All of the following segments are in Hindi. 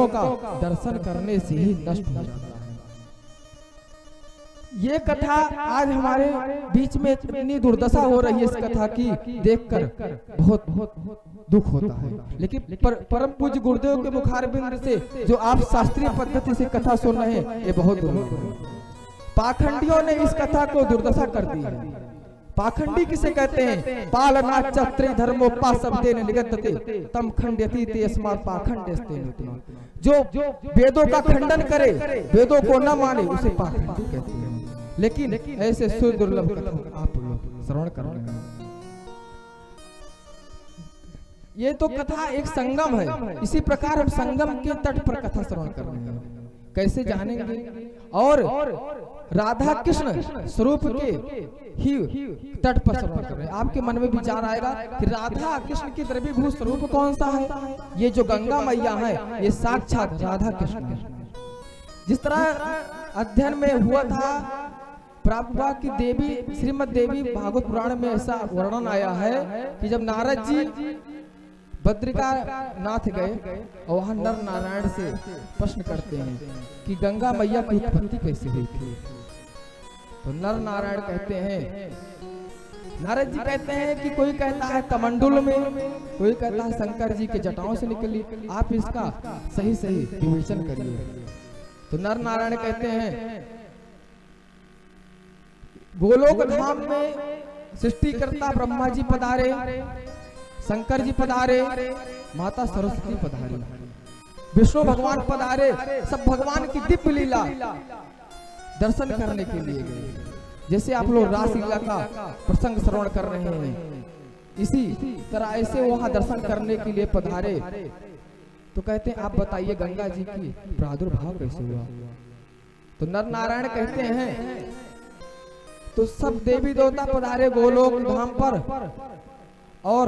संतों का दर्शन करने से ही नष्ट हो जाता है। ये कथा आज हमारे बीच में इतनी दुर्दशा हो रही है, इस कथा की देखकर बहुत दुख होता है। लेकिन परम पूज्य गुरुदेव के मुखारबिंद से जो आप शास्त्रीय पद्धति से कथा सुन रहे हैं, ये बहुत दुर्लभ है। पाखंडियों ने इस कथा को दुर्दशा कर दी है। पाखंडी किसे कहते हैं? पालना चत्रि धर्मो पाशब्देन निगद्यते तम खंड्यति ते अस्मात् पाखंड्यस्तेन। जो वेदों का खंडन करे, वेदों को न माने, उसे पाखंडी कहते हैं। लेकिन ऐसे सुदुर्लभ कथा आप लोग श्रवण कर रहे हैं। ये तो कथा एक संगम है। इसी प्रकार हम संगम के तट पर कथा श्रवण कर रहे हैं। कैसे जानेंगे? और राधा कृष्ण स्वरूप के ही तट पर श्रवण कर रहे हैं। आपके मन में विचार आएगा कि राधा कृष्ण की द्रव्यभूत स्वरूप कौन सा है? ये जो गंगा मैया है, ये साक्षात राधा कृष्ण है। जिस तरह अध्ययन में हुआ था, प्राप्त हुआ कि देवी श्रीमद देवी भागवत पुराण में ऐसा वर्णन आया है कि जब नारद जी बद्रिका नाथ गए और वहां नर नारायण से प्रश्न करते हैं कि गंगा मैया की उत्पत्ति कैसे हुई थी, तो नर नारायण कहते हैं, नारद जी कहते हैं कि कोई कहता है कमंडल में, कोई कहता है शंकर जी के जटाओं से निकली। आप इसका सही सही विवेचन करिए। तो नर नारायण कहते हैं गोलोक धाम में सृष्टिकर्ता ब्रह्मा जी पधारे, शंकर जी पधारे, माता सरस्वती पधारी, विष्णु भगवान पधारे। सब भगवान की दिव्य लीला दर्शन करने के लिए गए। जैसे आप लोग रास लीला का प्रसंग श्रवण कर रहे हैं, इसी तरह ऐसे वहां दर्शन करने के लिए पधारे। तो कहते हैं आप बताइए गंगा जी की प्रादुर्भाव कैसे हुआ? तो नर नारायण कहते हैं तो सब देवी देवता पधारे गोलोक धाम पर और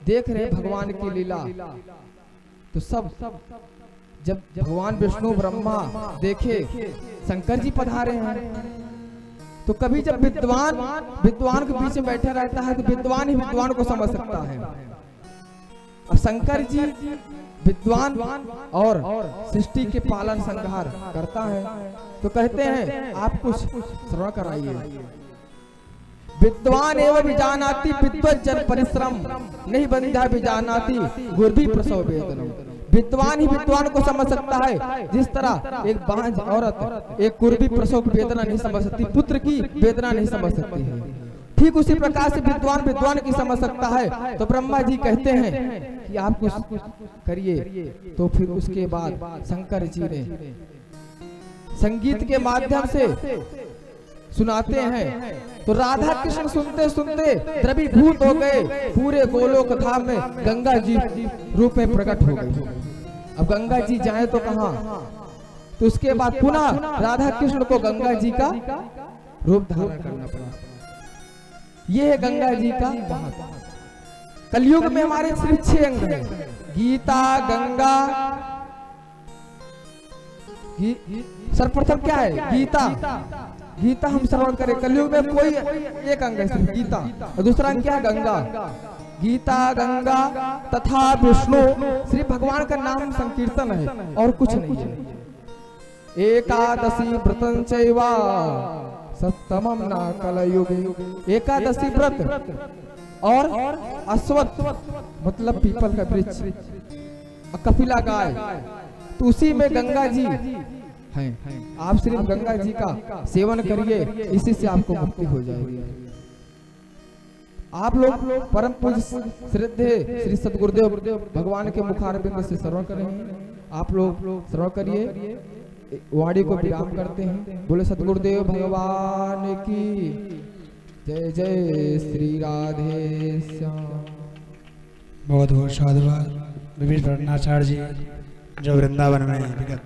देख रहे भगवान की लीला। तो सब जब भगवान विष्णु ब्रह्मा देखे शंकर जी पधारे हैं, तो कभी जब विद्वान के बीच में बैठा रहता है तो विद्वान ही विद्वान को समझ सकता है। अब शंकर जी विद्वान और सृष्टि के पालन संहार करता है। तो कहते हैं आप कुछ श्रवण कराइए। विद्वान एवं विजानाति विद्वत जन परिश्रम नहीं बंधा विजानाति गुरबी प्रसव वेदनम। विद्वान ही विद्वान को समझ सकता है। जिस तरह एक बांझ औरत एक कुर्बी प्रसव की वेदना नहीं समझ सकती, पुत्र की वेदना नहीं समझ सकती है, ठीक उसी प्रकार से विद्वान विद्वान की समझ सकता है। तो ब्रह्मा जी कहते हैं कि आप कुछ करिए। तो फिर उसके बाद शंकर जी ने संगीत के माध्यम से सुनाते हैं। तो राधा कृष्ण सुनते सुनते द्रवीभूत हो गए, पूरे गोलोक धाम में गंगा जी रूप में प्रकट हो गई। अब गंगा जी जाए तो कहां? तो उसके बाद पुनः राधा कृष्ण को गंगा जी का रूप धारण करना पड़ा। ये है गंगा जी का महत्व। कलयुग में हमारे सिर्फ 6 अंग हैं, गीता, गंगा, सर्वप्रथम क्या है? गीता। गीता हम श्रवण करें। कलयुग में कोई एक अंग है सिर्फ गीता, और दूसरा अंग क्या है? गंगा। गीता, गंगा तथा विष्णु, श्री भगवान का नाम संकीर्तन है और कुछ नहीं है। एकादशी व्रतं चैवा सप्तमम ना कलयुगे। एकादशी व्रत और अश्वत्थ मतलब पीपल का वृक्ष, कपिला गाय, तो उसी में गंगा जी हैं। आप सिर्फ गंगा जी का सेवन करिए, इसी से आपको मुक्ति हो जाएगी। आप लोग परम पूज्य श्रद्धेय श्री सद्गुरुदेव भगवान के मुखारबिंद से श्रवण करेंगे। आप लोग श्रवण करिए। वाणी को विराम करते हैं। बोले सद्गुरुदेव भगवान की जय। जय श्री राधे श्याम। बहुत बहुत साधुवाद विभिन्न रत्नाचार्य जी जो वृंदावन में विगत